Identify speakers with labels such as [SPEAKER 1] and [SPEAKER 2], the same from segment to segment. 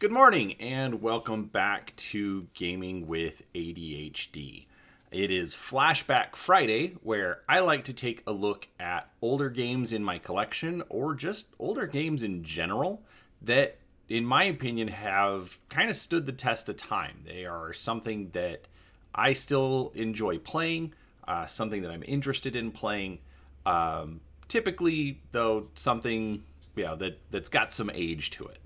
[SPEAKER 1] Good morning and welcome back to Gaming with ADHD. It is Flashback Friday, where I like to take a look at older games in my collection or just older games in general that, in my opinion, have kind of stood the test of time. They are something that I still enjoy playing, something that I'm interested in playing. Typically, though, something that's got some age to it.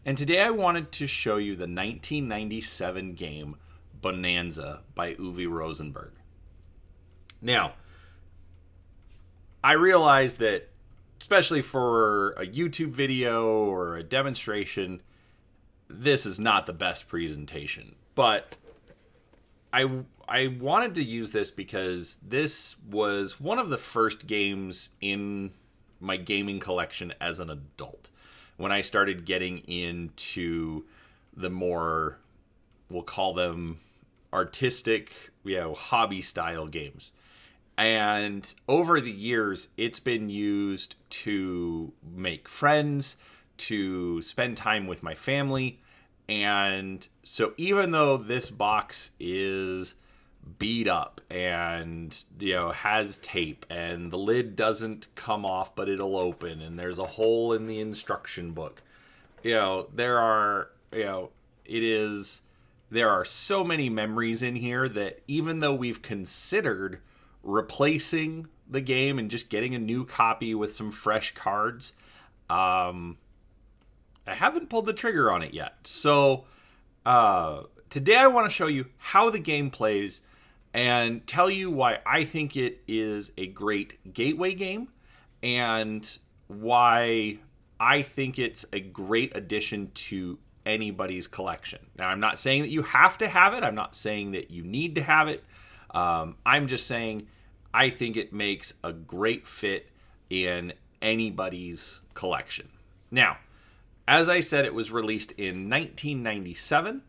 [SPEAKER 1] And today I wanted to show you the 1997 game Bohnanza by Uwe Rosenberg. Now, I realize that, especially for a YouTube video or a demonstration, this is not the best presentation. But I wanted to use this because this was one of the first games in my gaming collection as an adult. When I started getting into the more, we'll call them artistic, hobby style games. And over the years, it's been used to make friends, to spend time with my family. And so even though this box is beat up and has tape and the lid doesn't come off but it'll open and there's a hole in the instruction book, there are so many memories in here that even though we've considered replacing the game and just getting a new copy with some fresh cards, I haven't pulled the trigger on it yet. So today I want to show you how the game plays and tell you why I think it is a great gateway game and why I think it's a great addition to anybody's collection. Now, I'm not saying that you have to have it. I'm not saying that you need to have it. I'm just saying I think it makes a great fit in anybody's collection. Now, as I said, it was released in 1997.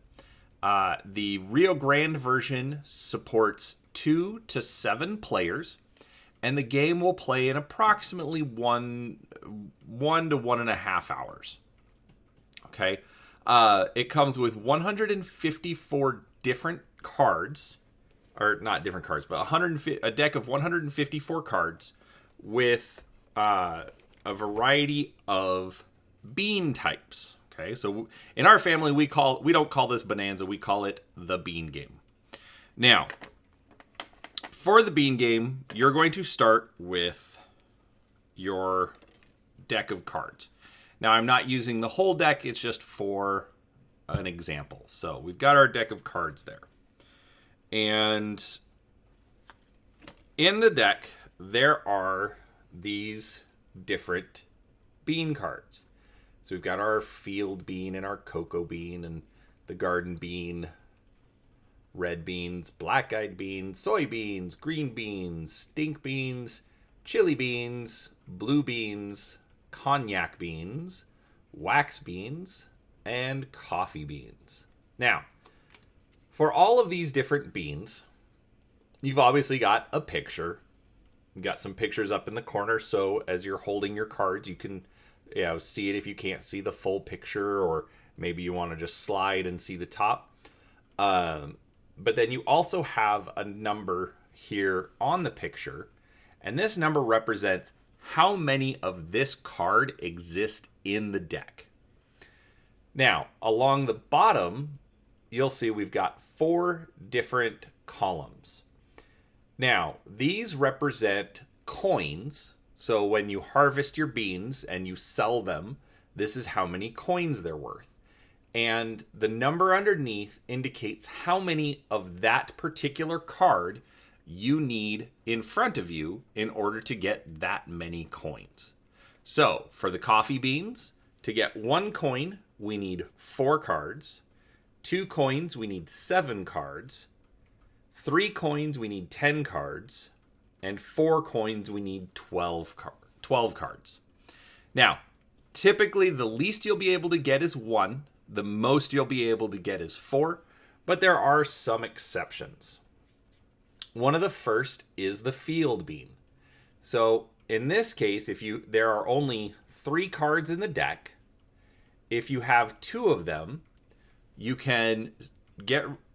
[SPEAKER 1] The Rio Grande version supports 2 to 7 players, and the game will play in approximately one to 1.5 hours. Okay, it comes with 154 different cards, or not different cards, but a deck of 154 cards with a variety of bean types. Okay, so in our family, we don't call this Bohnanza, we call it the bean game. Now, for the bean game, you're going to start with your deck of cards. Now, I'm not using the whole deck, it's just for an example. So we've got our deck of cards there. And in the deck, there are these different bean cards. So we've got our field bean and our cocoa bean and the garden bean, red beans, black-eyed beans, soybeans, green beans, stink beans, chili beans, blue beans, cognac beans, wax beans, and coffee beans. Now, for all of these different beans, you've obviously got a picture. You've got some pictures up in the corner, so as you're holding your cards, you can see it if you can't see the full picture, or maybe you want to just slide and see the top. But then you also have a number here on the picture, and this number represents how many of this card exist in the deck. Now, along the bottom, you'll see we've got 4 different columns. Now, these represent coins. So when you harvest your beans and you sell them, this is how many coins they're worth. And the number underneath indicates how many of that particular card you need in front of you in order to get that many coins. So for the coffee beans, to get 1 coin, we need 4 cards. 2 coins, we need 7 cards. 3 coins, we need 10 cards. And 4 coins, we need 12 cards. Now, typically the least you'll be able to get is 1. The most you'll be able to get is 4. But there are some exceptions. One of the first is the field bean. So in this case, there are only 3 cards in the deck, if you have two of them, you can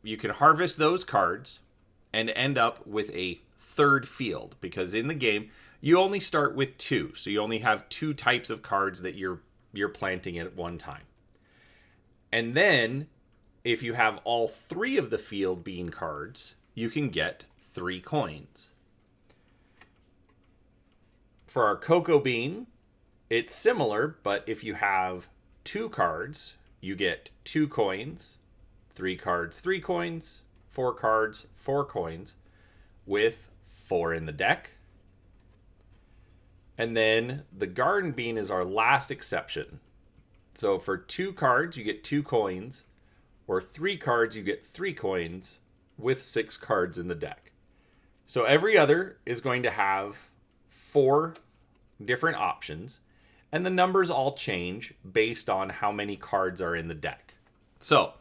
[SPEAKER 1] harvest those cards and end up with a third field, because in the game you only start with two, so you only have two types of cards that you're planting at one time. And then if you have all three of the field bean cards, you can get 3 coins. For our cocoa bean, it's similar, but if you have 2 cards, you get 2 coins, 3 cards, 3 coins, 4 cards, 4 coins, with 4 in the deck. And then the garden bean is our last exception. So for 2 cards, you get 2 coins, or 3 cards, you get 3 coins, with 6 cards in the deck. So every other is going to have 4 different options, and the numbers all change based on how many cards are in the deck. So,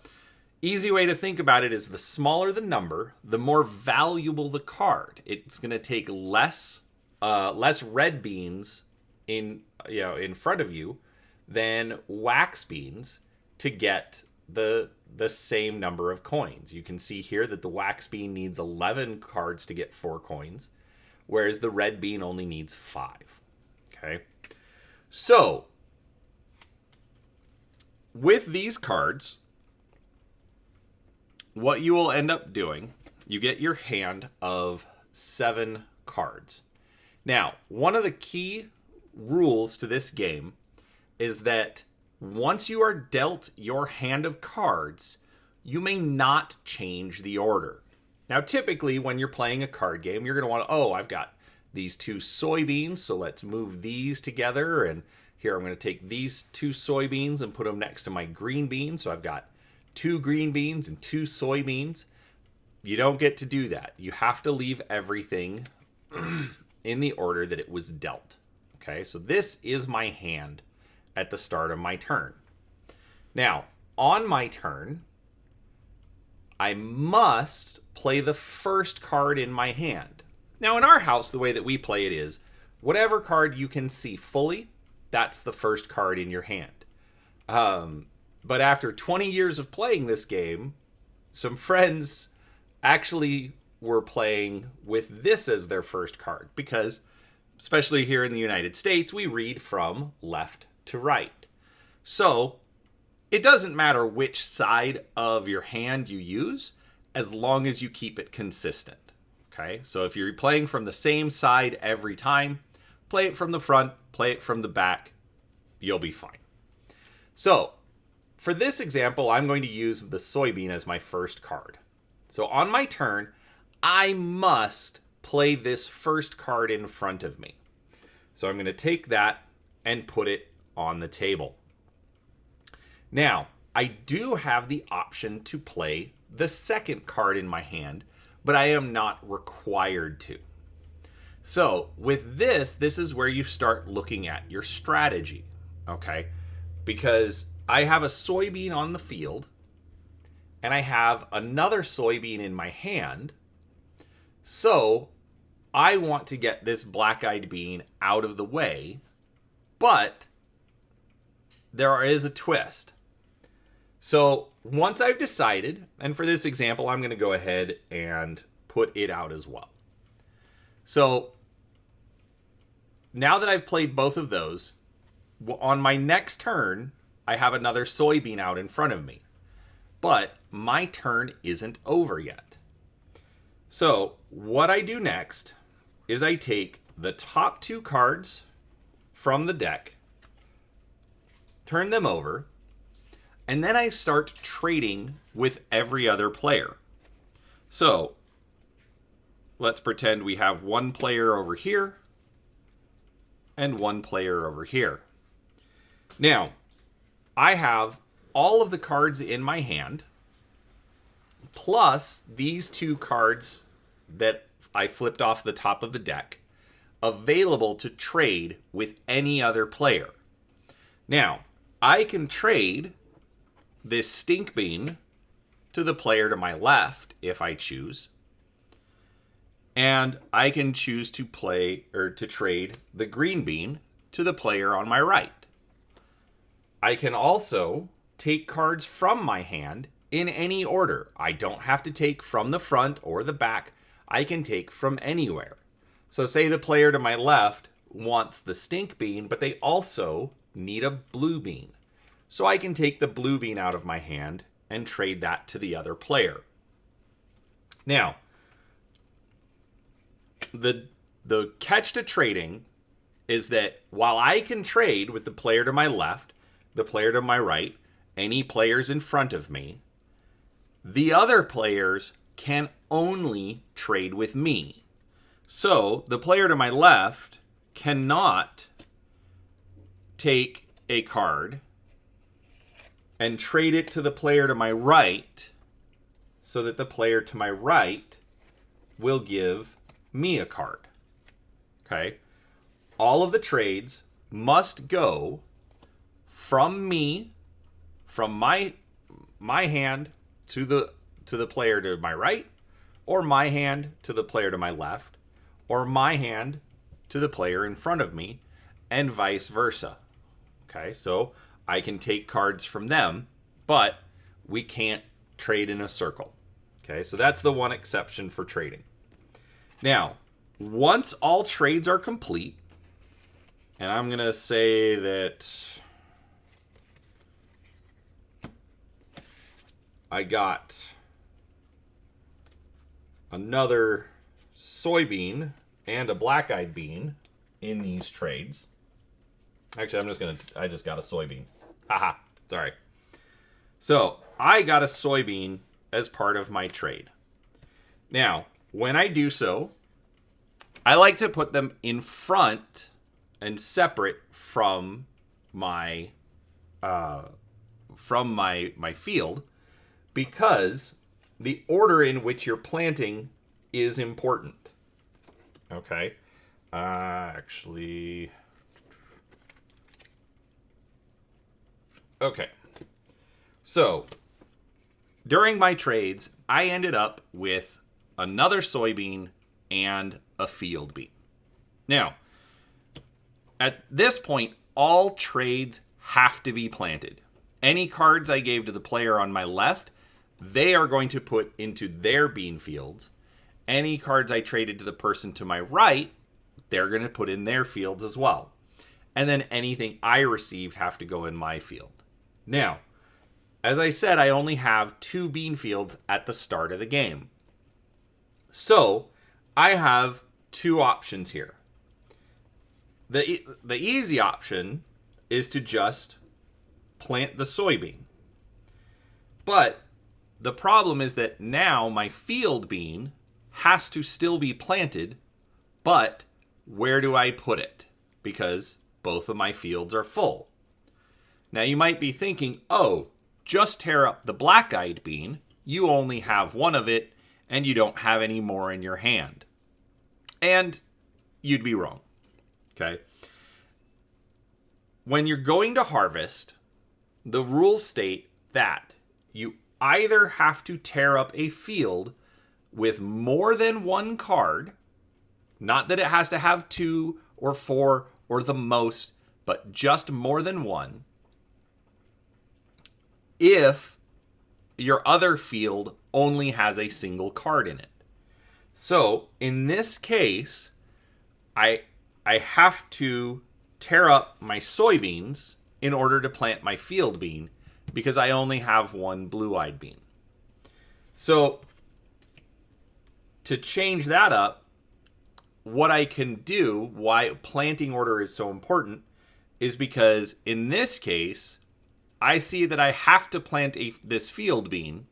[SPEAKER 1] easy way to think about it is the smaller the number, the more valuable the card. It's going to take less red beans in front of you than wax beans to get the same number of coins. You can see here that the wax bean needs 11 cards to get 4 coins, whereas the red bean only needs 5. Okay, so with these cards, what you will end up doing, you get your hand of 7 cards. Now, one of the key rules to this game is that once you are dealt your hand of cards, you may not change the order. Now, typically, when you're playing a card game, you're going to want to, I've got these 2 soybeans, so let's move these together. And here I'm going to take these 2 soybeans and put them next to my green beans. So I've got 2 green beans and 2 soybeans. You don't get to do that. You have to leave everything in the order that it was dealt. Okay, so this is my hand at the start of my turn. Now, on my turn, I must play the first card in my hand. Now, in our house, the way that we play it is, whatever card you can see fully, that's the first card in your hand. But after 20 years of playing this game, some friends actually were playing with this as their first card, because, especially here in the United States, we read from left to right. So, it doesn't matter which side of your hand you use, as long as you keep it consistent. Okay, so if you're playing from the same side every time, play it from the front, play it from the back, you'll be fine. So, for this example, I'm going to use the soybean as my first card. So on my turn, I must play this first card in front of me. So I'm going to take that and put it on the table. Now, I do have the option to play the second card in my hand, but I am not required to. So with this is where you start looking at your strategy, okay? Because I have a soybean on the field, and I have another soybean in my hand, so I want to get this black-eyed bean out of the way, but there is a twist. So once I've decided, and for this example, I'm going to go ahead and put it out as well. So now that I've played both of those, on my next turn, I have another soybean out in front of me. But my turn isn't over yet. So what I do next is I take the top 2 cards from the deck, turn them over, and then I start trading with every other player. So let's pretend we have one player over here and one player over here. Now, I have all of the cards in my hand, plus these 2 cards that I flipped off the top of the deck, available to trade with any other player. Now, I can trade this stink bean to the player to my left if I choose, and I can choose to play or to trade the green bean to the player on my right. I can also take cards from my hand in any order. I don't have to take from the front or the back. I can take from anywhere. So say the player to my left wants the stink bean, but they also need a blue bean. So I can take the blue bean out of my hand and trade that to the other player. Now, the catch to trading is that while I can trade with the player to my left, the player to my right, any players in front of me, the other players can only trade with me. So the player to my left cannot take a card and trade it to the player to my right so that the player to my right will give me a card. Okay? All of the trades must go from me, from my hand to the player to my right, or my hand to the player to my left, or my hand to the player in front of me, and vice versa. Okay, so I can take cards from them, but we can't trade in a circle. Okay, so that's the one exception for trading. Now, once all trades are complete, and I'm going to say that I got another soybean and a black-eyed bean in these trades. Actually, I just got a soybean. Haha, sorry. So, I got a soybean as part of my trade. Now, when I do so, I like to put them in front and separate from my field, because the order in which you're planting is important. Okay. Okay. So, during my trades, I ended up with another soybean and a field bean. Now, at this point, all trades have to be planted. Any cards I gave to the player on my left, they are going to put into their bean fields. Any cards I traded to the person to my right, they're going to put in their fields as well. And then anything I received have to go in my field. Now, as I said, I only have 2 bean fields at the start of the game. So, I have 2 options here. The easy option is to just plant the soybean. But the problem is that now my field bean has to still be planted, but where do I put it? Because both of my fields are full. Now you might be thinking, oh, just tear up the black-eyed bean. You only have one of it, and you don't have any more in your hand. And you'd be wrong. Okay? When you're going to harvest, the rules state that you either have to tear up a field with more than 1 card, not that it has to have 2 or 4 or the most, but just more than 1, if your other field only has a single card in it. So, in this case, I have to tear up my soybeans in order to plant my field bean, because I only have 1 blue-eyed bean. So, to change that up, what I can do, why planting order is so important, is because in this case, I see that I have to plant this field bean,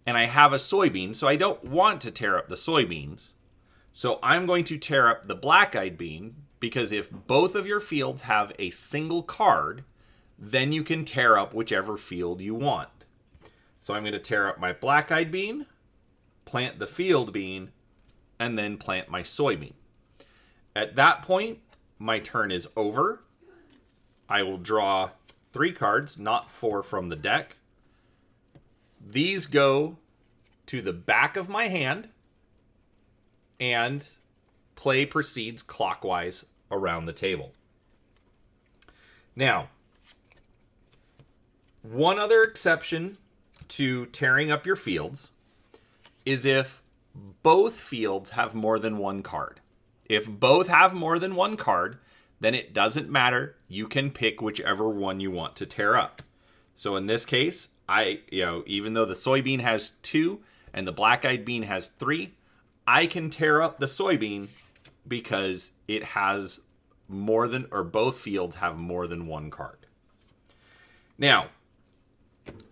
[SPEAKER 1] and I have a soybean, so I don't want to tear up the soybeans. So I'm going to tear up the black-eyed bean, because if both of your fields have a single card, then you can tear up whichever field you want. So I'm going to tear up my black-eyed bean, plant the field bean, and then plant my soybean. At that point, my turn is over. I will draw 3 cards, not 4 from the deck. These go to the back of my hand, and play proceeds clockwise around the table. Now, One other exception to tearing up your fields is if both fields have more than one card. If both have more than one card, then it doesn't matter. You can pick whichever one you want to tear up. So in this case, even though the soybean has 2 and the black-eyed bean has 3, I can tear up the soybean because it has more than, or both fields have more than one card. Now,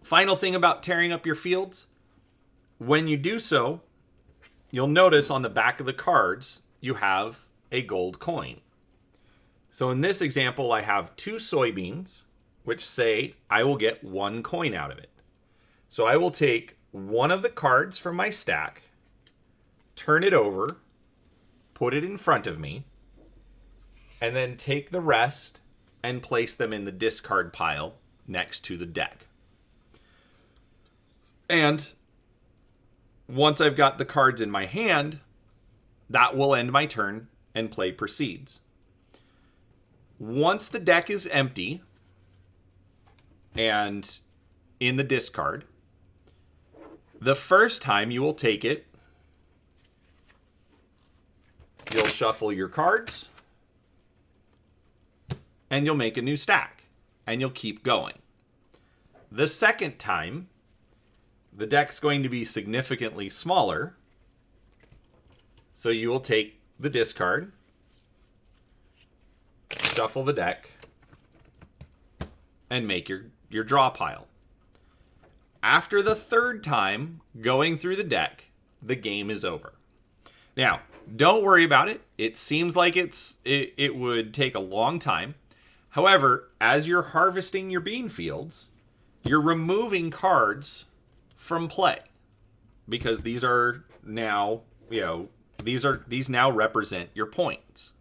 [SPEAKER 1] final thing about tearing up your fields, when you do so, you'll notice on the back of the cards, you have a gold coin. So in this example, I have 2 soybeans, which say I will get 1 coin out of it. So I will take one of the cards from my stack, turn it over, put it in front of me, and then take the rest and place them in the discard pile next to the deck. And once I've got the cards in my hand, that will end my turn and play proceeds. Once the deck is empty and in the discard, the first time you will take it, you'll shuffle your cards, and you'll make a new stack, and you'll keep going. The second time, the deck's going to be significantly smaller, so you will take the discard, shuffle the deck, and make your draw pile. After the third time going through the deck, the game is over. Now, don't worry about it. It seems like it would take a long time. However, as you're harvesting your bean fields, you're removing cards from play because these are now, these now represent your points.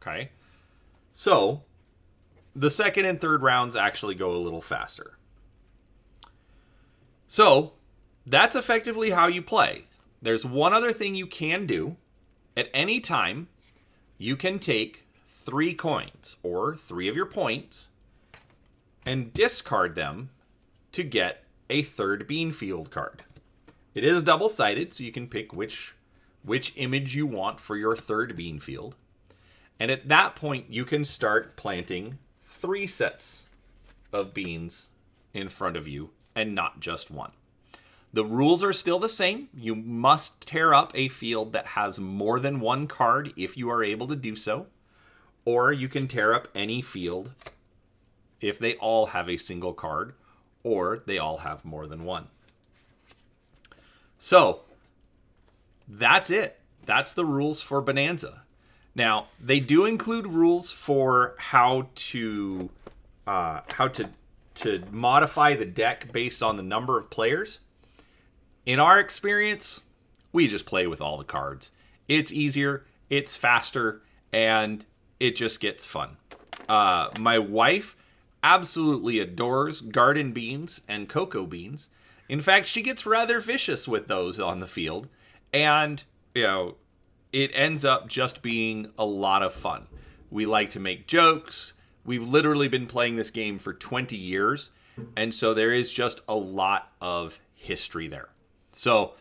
[SPEAKER 1] Okay? So, the second and third rounds actually go a little faster. So, that's effectively how you play. There's one other thing you can do. At any time, you can take 3 coins, or 3 of your points, and discard them to get a third bean field card. It is double-sided, so you can pick which image you want for your third bean field. And at that point, you can start planting 3 sets of beans in front of you, and not just 1. The rules are still the same. You must tear up a field that has more than 1 card if you are able to do so. Or you can tear up any field if they all have a single card, or they all have more than 1. So, that's it. That's the rules for Bohnanza. Now, they do include rules for how to modify the deck based on the number of players. In our experience, we just play with all the cards. It's easier, it's faster, and it just gets fun. My wife absolutely adores garden beans and cocoa beans. In fact, she gets rather vicious with those on the field. And, it ends up just being a lot of fun. We like to make jokes. We've literally been playing this game for 20 years. And so there is just a lot of history there. So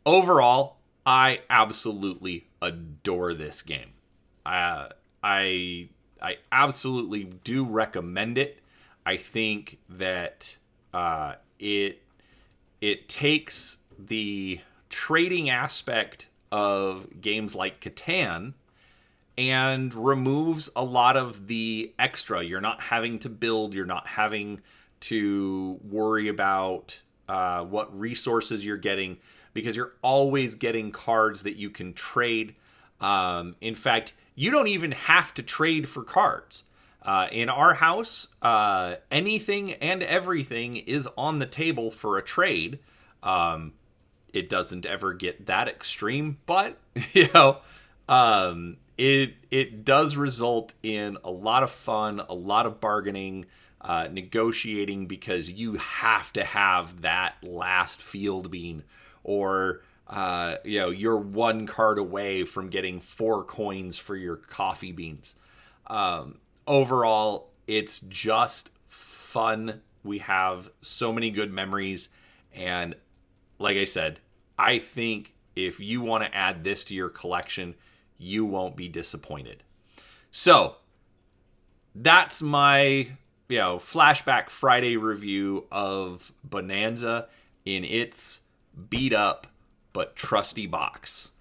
[SPEAKER 1] overall, I absolutely adore this game. I absolutely do recommend it. I think that it takes the trading aspect of games like Catan and removes a lot of the extra. You're not having to build. You're not having to worry about what resources you're getting, because you're always getting cards that you can trade. In fact, you don't even have to trade for cards. In our house, anything and everything is on the table for a trade. It doesn't ever get that extreme, but it does result in a lot of fun, a lot of bargaining, negotiating, because you have to have that last field bean, or you're 1 card away from getting 4 coins for your coffee beans. Overall, it's just fun We have so many good memories. And like I said, I think if you want to add this to your collection, you won't be disappointed. So that's my, Flashback Friday review of Bohnanza in its beat up but trusty box.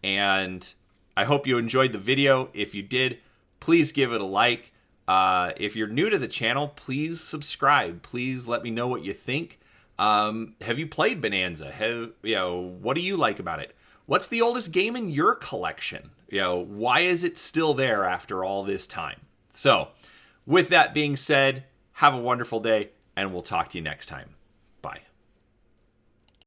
[SPEAKER 1] And I hope you enjoyed the video. If you did, please give it a like. If you're new to the channel, please subscribe. Please let me know what you think. Have you played Bohnanza? What do you like about it? What's the oldest game in your collection? Why is it still there after all this time? So, with that being said, have a wonderful day, and we'll talk to you next time.